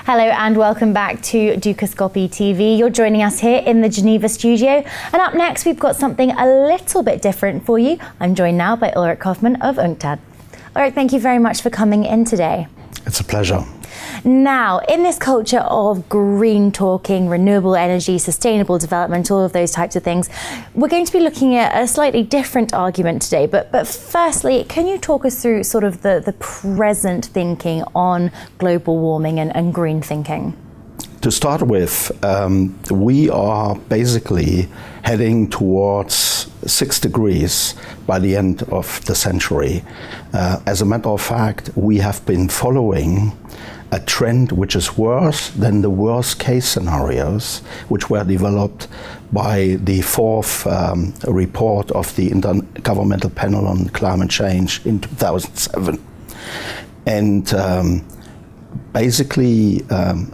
Hello and welcome back to Dukascopy TV. You're joining us here in the Geneva studio. And up next, we've got something a little bit different for you. I'm joined now by Ulrich Hoffmann of UNCTAD. Ulrich, thank you very much for coming in today. It's a pleasure. Now, in this culture of green talking, renewable energy, sustainable development, all of those types of things, we're going to be looking at a slightly different argument today. But firstly, can you talk us through sort of the present thinking on global warming and green thinking? To start with, we are basically heading towards 6 degrees by the end of the century. As a matter of fact, we have been following a trend which is worse than the worst case scenarios which were developed by the fourth report of the Intergovernmental Panel on Climate Change in 2007. And basically,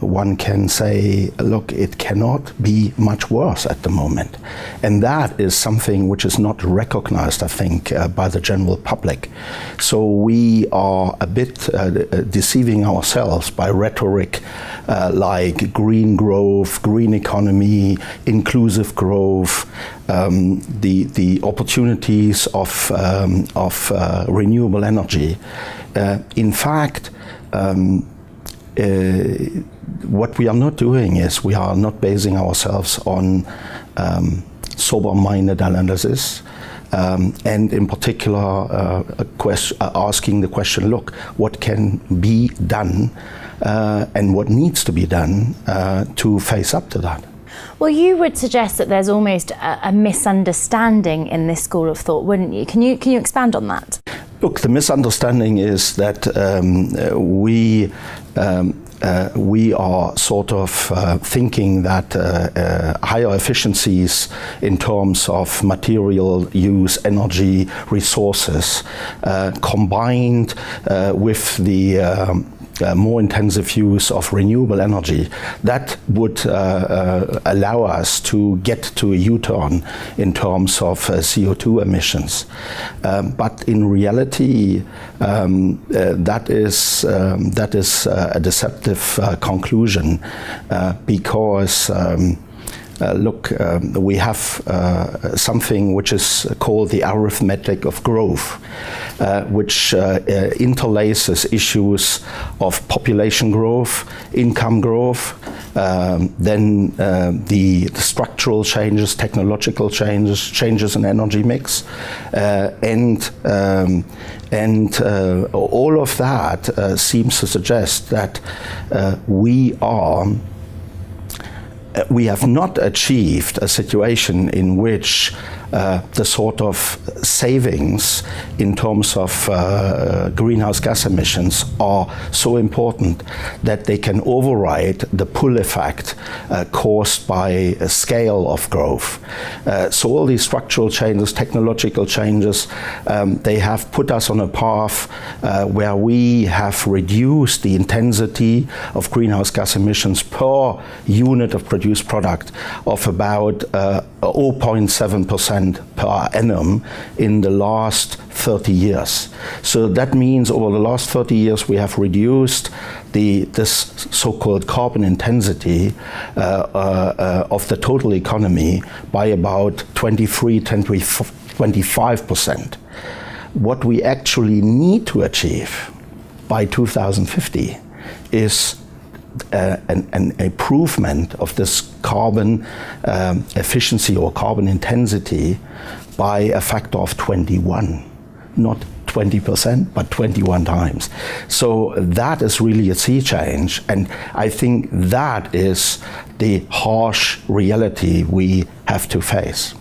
one can say, look, it cannot be much worse at the moment. And that is something which is not recognized, I think, by the general public. So we are a bit deceiving ourselves by rhetoric like green growth, green economy, inclusive growth, the opportunities of renewable energy. In fact, what we are not doing is we are not basing ourselves on sober-minded analysis, and in particular asking the question, look, what can be done and what needs to be done to face up to that? Well, you would suggest that there's almost a misunderstanding in this school of thought, wouldn't you? Can you expand on that? Look, the misunderstanding is that we are sort of thinking that higher efficiencies in terms of material use, energy, resources, combined with the more intensive use of renewable energy, that would allow us to get to a U-turn in terms of CO2 emissions. But in reality, that is a deceptive conclusion because look, we have something which is called the arithmetic of growth, which interlaces issues of population growth, income growth, then the structural changes, technological changes in energy mix, and all of that seems to suggest that we have not achieved a situation in which the sort of savings in terms of greenhouse gas emissions are so important that they can override the pull effect caused by a scale of growth. So all these structural changes, technological changes, they have put us on a path where we have reduced the intensity of greenhouse gas emissions per unit of produced product of about 0.7% per annum in the last 30 years. So that means over the last 30 years we have reduced this so-called carbon intensity of the total economy by about 25%. What we actually need to achieve by 2050 is an improvement of this carbon efficiency or carbon intensity by a factor of 21, not 20%, but 21 times. So that is really a sea change, and I think that is the harsh reality we have to face.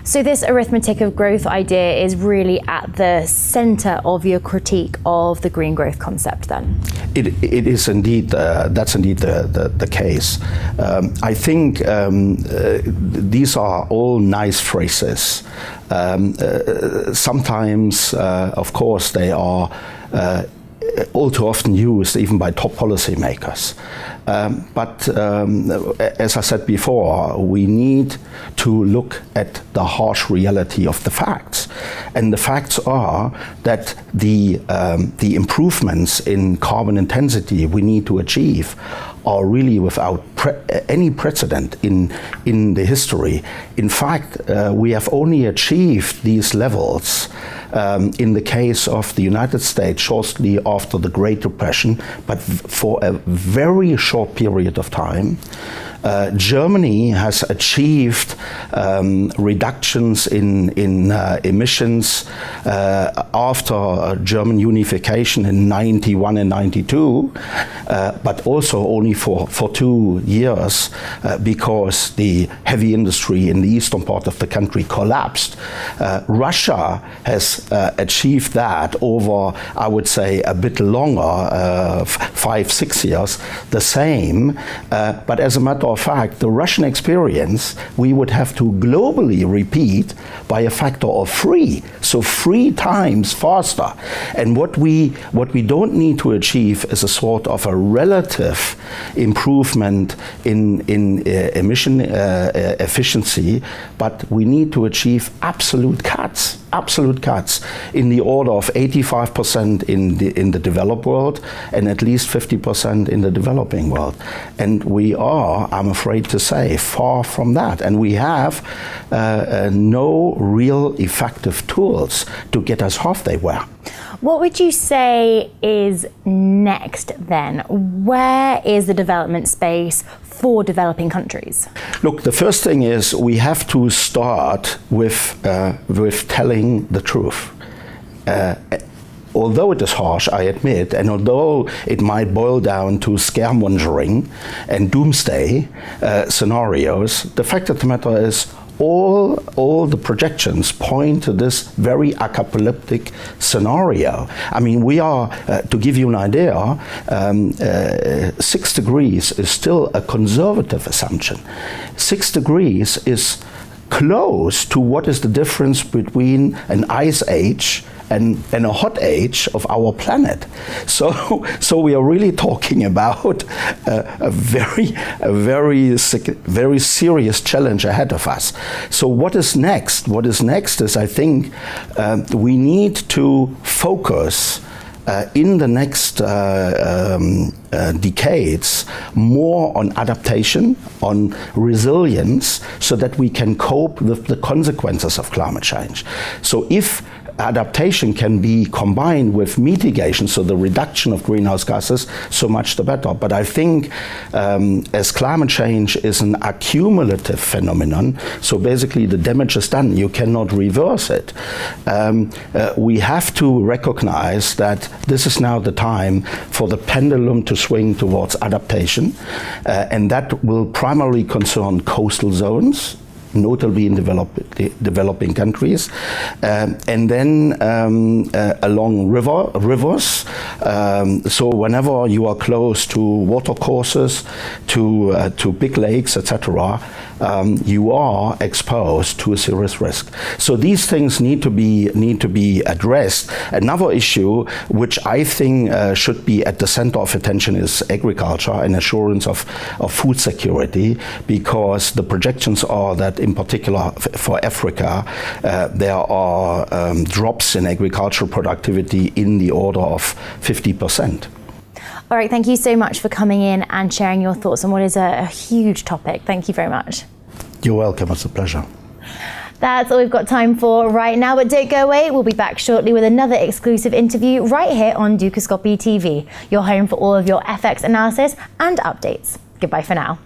So this arithmetic of growth idea is really at the center of your critique of the green growth concept then? It is indeed, that's indeed the case. I think these are all nice phrases. Sometimes, of course, they are all too often used even by top policymakers. But as I said before, we need to look at the harsh reality of the facts. And the facts are that the improvements in carbon intensity we need to achieve are really without any precedent in the history. In fact, we have only achieved these levels in the case of the United States shortly after the Great Depression, but for a very short period of time. Germany has achieved reductions in emissions after German unification in 91 and 92, but also only for 2 years because the heavy industry in the eastern part of the country collapsed. Russia has achieved that over, I would say, a bit longer, 5-6 years, the same, but as a matter of fact, the Russian experience we would have to globally repeat by a factor of 3, so 3 times faster. And what we don't need to achieve is a sort of a relative improvement in emission efficiency, but we need to achieve absolute cuts in the order of 85% in the developed world and at least 50% in the developing world. And we are, I'm afraid to say, far from that. And we have no real effective tools to get us halfway there. What would you say is next then? Where is the development space for developing countries? Look, the first thing is we have to start with telling the truth. Although it is harsh, I admit, and although it might boil down to scaremongering and doomsday scenarios, the fact of the matter is all the projections point to this very apocalyptic scenario. I mean, we are, to give you an idea, 6 degrees is still a conservative assumption. 6 degrees is close to what is the difference between an ice age and a hot age of our planet. So we are really talking about a very serious challenge ahead of us. So what is next? What is next is, I think, we need to focus in the next decades more on adaptation, on resilience, so that we can cope with the consequences of climate change. So if adaptation can be combined with mitigation, so the reduction of greenhouse gases, so much the better. But I think as climate change is an accumulative phenomenon, so basically the damage is done, you cannot reverse it. We have to recognize that this is now the time for the pendulum to swing towards adaptation, and that will primarily concern coastal zones, notably in developing countries, and then along rivers. So whenever you are close to water courses, to big lakes, etc., you are exposed to a serious risk. So these things need to be addressed. Another issue which I think should be at the center of attention is agriculture and assurance of food security, because the projections are that in particular for Africa there are drops in agricultural productivity in the order of 50%. All right, thank you so much for coming in and sharing your thoughts on what is a huge topic. Thank you very much. You're welcome, it's a pleasure. That's all we've got time for right now, but don't go away. We'll be back shortly with another exclusive interview right here on Dukascopy TV, your home for all of your FX analysis and updates. Goodbye for now.